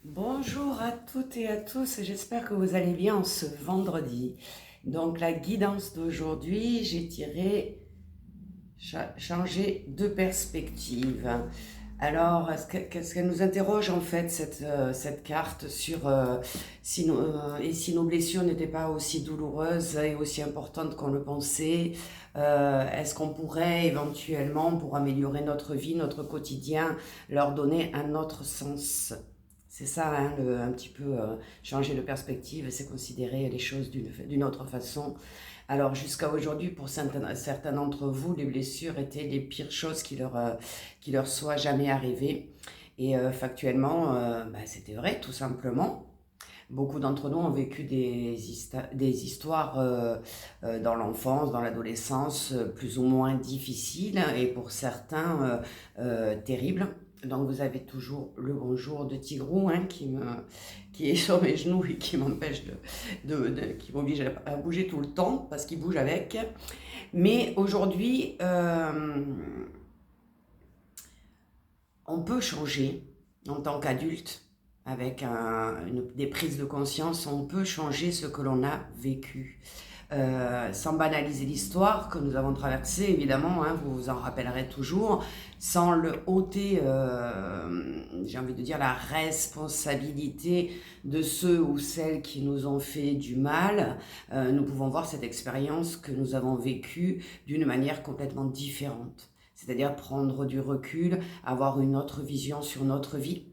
Bonjour à toutes et à tous, j'espère que vous allez bien en ce vendredi. Donc la guidance d'aujourd'hui, j'ai tiré changer de perspective. Alors, qu'est-ce qu'elle nous interroge en fait, cette carte sur si nos blessures n'étaient pas aussi douloureuses et aussi importantes qu'on le pensait, est-ce qu'on pourrait éventuellement, pour améliorer notre vie, notre quotidien, leur donner un autre sens? C'est ça, hein, un petit peu changer de perspective, c'est considérer les choses d'une autre façon. Alors jusqu'à aujourd'hui, pour certains d'entre vous, les blessures étaient les pires choses qui leur soient jamais arrivées. Et factuellement, c'était vrai, tout simplement. Beaucoup d'entre nous ont vécu des histoires dans l'enfance, dans l'adolescence, plus ou moins difficiles et pour certains terribles. Donc vous avez toujours le bonjour de Tigrou, hein, qui est sur mes genoux et qui m'empêche qui m'oblige à bouger tout le temps parce qu'il bouge avec. Mais aujourd'hui, on peut changer en tant qu'adulte avec des prises de conscience, on peut changer ce que l'on a vécu. Sans banaliser l'histoire que nous avons traversée, évidemment, hein, vous vous en rappellerez toujours, sans le ôter, j'ai envie de dire, la responsabilité de ceux ou celles qui nous ont fait du mal, nous pouvons voir cette expérience que nous avons vécue d'une manière complètement différente. C'est-à-dire prendre du recul, avoir une autre vision sur notre vie.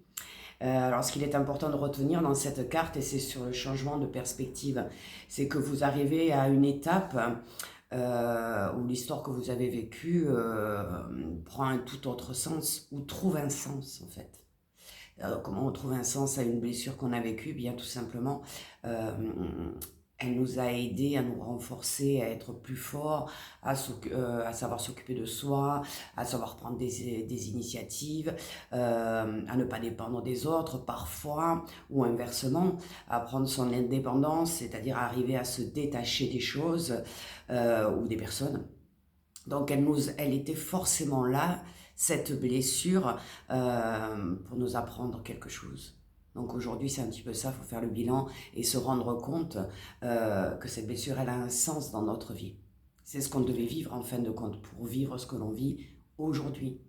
Alors, ce qu'il est important de retenir dans cette carte, et c'est sur le changement de perspective, c'est que vous arrivez à une étape où l'histoire que vous avez vécue prend un tout autre sens, ou trouve un sens en fait. Comment on trouve un sens à une blessure qu'on a vécue? Bien tout simplement, euh, elle nous a aidés à nous renforcer, à être plus forts, à savoir s'occuper de soi, à savoir prendre des initiatives, à ne pas dépendre des autres parfois, ou inversement, à prendre son indépendance, c'est-à-dire arriver à se détacher des choses ou des personnes. Donc elle était forcément là, cette blessure, pour nous apprendre quelque chose. Donc aujourd'hui, c'est un petit peu ça, il faut faire le bilan et se rendre compte que cette blessure, elle a un sens dans notre vie. C'est ce qu'on devait vivre en fin de compte pour vivre ce que l'on vit aujourd'hui.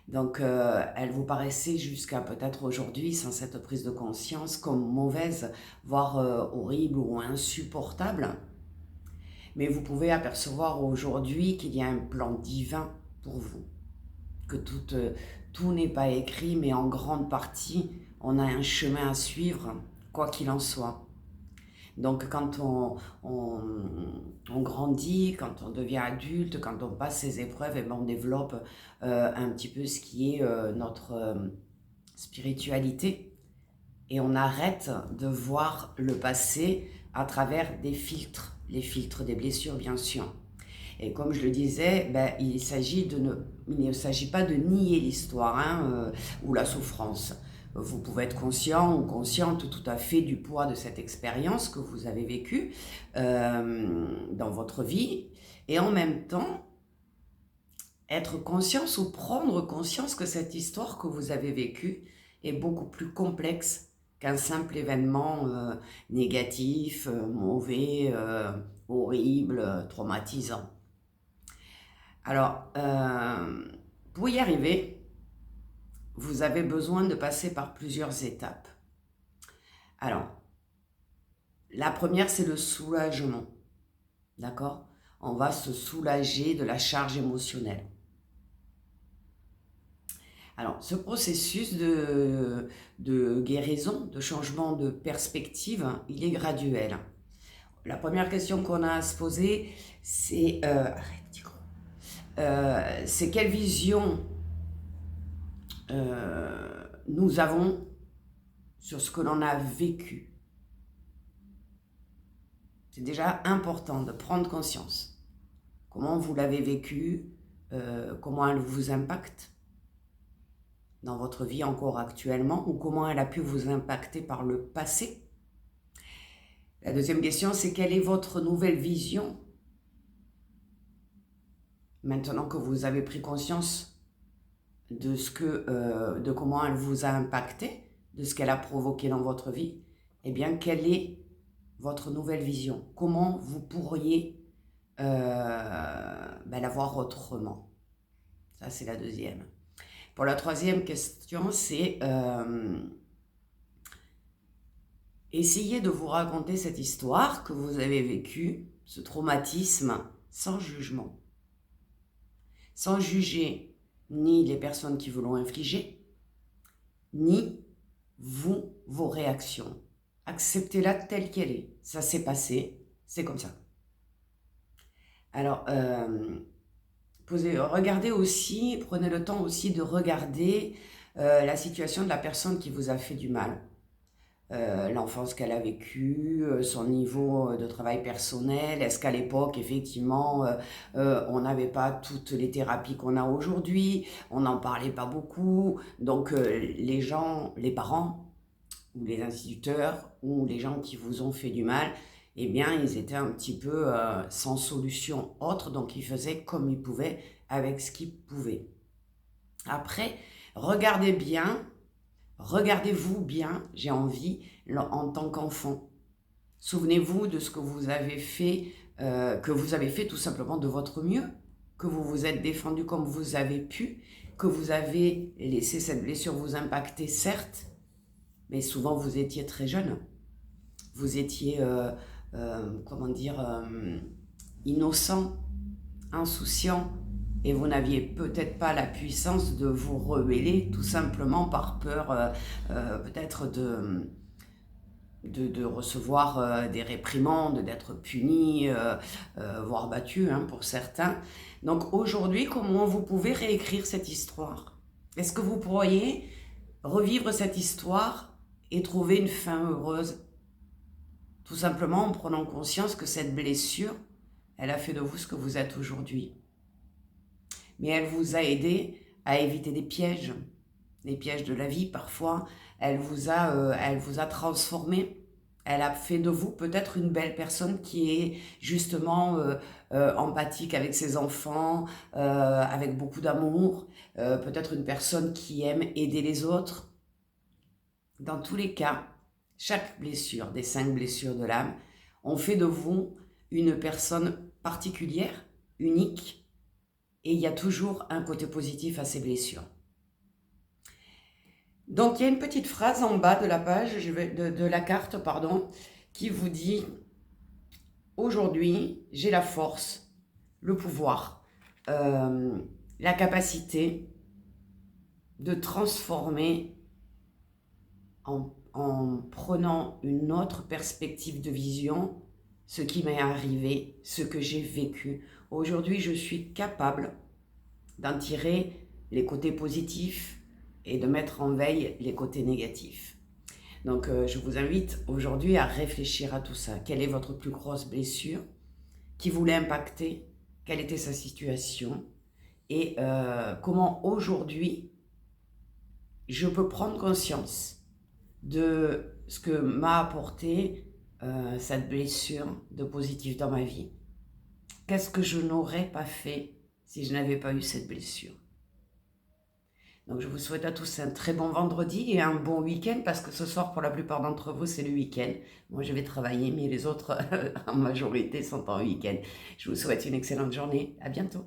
Donc elle vous paraissait jusqu'à peut-être aujourd'hui, sans cette prise de conscience, comme mauvaise, voire horrible ou insupportable. Mais vous pouvez apercevoir aujourd'hui qu'il y a un plan divin pour vous, que tout n'est pas écrit, mais en grande partie, on a un chemin à suivre, quoi qu'il en soit. Donc quand on grandit, quand on devient adulte, quand on passe ces épreuves, et ben, on développe un petit peu ce qui est notre spiritualité. Et on arrête de voir le passé à travers des filtres, les filtres des blessures bien sûr. Et comme je le disais, il ne s'agit pas de nier l'histoire ou la souffrance. Vous pouvez être conscient ou consciente tout à fait du poids de cette expérience que vous avez vécue dans votre vie, et en même temps être conscience ou prendre conscience que cette histoire que vous avez vécue est beaucoup plus complexe qu'un simple événement négatif, mauvais, horrible, traumatisant. Alors, pour y arriver, vous avez besoin de passer par plusieurs étapes. Alors, la première, c'est le soulagement. D'accord? On va se soulager de la charge émotionnelle. Alors, ce processus de guérison, de changement de perspective, il est graduel. La première question qu'on a à se poser, c'est c'est quelle vision nous avons sur ce que l'on a vécu. C'est déjà important de prendre conscience. Comment vous l'avez vécu, comment elle vous impacte dans votre vie encore actuellement, ou comment elle a pu vous impacter par le passé. La deuxième question, c'est quelle est votre nouvelle vision maintenant que vous avez pris conscience de comment elle vous a impacté, de ce qu'elle a provoqué dans votre vie, eh bien, quelle est votre nouvelle vision? Comment vous pourriez la voir autrement? Ça, c'est la deuxième. Pour la troisième question, c'est essayez de vous raconter cette histoire que vous avez vécue, ce traumatisme, sans jugement. Sans juger ni les personnes qui vous l'ont infligé, ni vous, vos réactions. Acceptez-la telle qu'elle est. Ça s'est passé, c'est comme ça. Alors, regardez aussi, prenez le temps aussi de regarder la situation de la personne qui vous a fait du mal. L'enfance qu'elle a vécue, son niveau de travail personnel, est-ce qu'à l'époque, effectivement, on n'avait pas toutes les thérapies qu'on a aujourd'hui, on n'en parlait pas beaucoup, donc les gens, les parents, ou les instituteurs, ou les gens qui vous ont fait du mal, eh bien, ils étaient un petit peu sans solution autre, donc ils faisaient comme ils pouvaient, avec ce qu'ils pouvaient. Après, regardez bien, regardez-vous bien, j'ai envie, en tant qu'enfant. Souvenez-vous de ce que vous avez fait, tout simplement de votre mieux, que vous vous êtes défendu comme vous avez pu, que vous avez laissé cette blessure vous impacter, certes, mais souvent vous étiez très jeune. Vous étiez, innocent, insouciant, et vous n'aviez peut-être pas la puissance de vous rebeller, tout simplement par peur peut-être de recevoir des réprimandes, d'être puni, voire battu pour certains. Donc aujourd'hui, comment vous pouvez réécrire cette histoire? Est-ce que vous pourriez revivre cette histoire et trouver une fin heureuse? Tout simplement en prenant conscience que cette blessure, elle a fait de vous ce que vous êtes aujourd'hui. Mais elle vous a aidé à éviter des pièges, les pièges de la vie parfois. Elle vous a transformé. Elle a fait de vous peut-être une belle personne qui est justement empathique avec ses enfants, avec beaucoup d'amour, peut-être une personne qui aime aider les autres. Dans tous les cas, chaque blessure, des 5 blessures de l'âme, ont fait de vous une personne particulière, unique, et il y a toujours un côté positif à ces blessures. Donc il y a une petite phrase en bas de la page, de la carte, qui vous dit « Aujourd'hui, j'ai la force, le pouvoir, la capacité de transformer en prenant une autre perspective de vision, ce qui m'est arrivé, ce que j'ai vécu. Aujourd'hui, je suis capable d'en tirer les côtés positifs et de mettre en veille les côtés négatifs. » Donc, je vous invite aujourd'hui à réfléchir à tout ça. Quelle est votre plus grosse blessure? Qui vous l'a impacté? Quelle était sa situation? Et comment aujourd'hui, je peux prendre conscience de ce que m'a apporté cette blessure de positif dans ma vie. Qu'est-ce que je n'aurais pas fait si je n'avais pas eu cette blessure? Donc je vous souhaite à tous un très bon vendredi et un bon week-end, parce que ce soir, pour la plupart d'entre vous, c'est le week-end. Moi, je vais travailler, mais les autres, en majorité, sont en week-end. Je vous souhaite une excellente journée. À bientôt.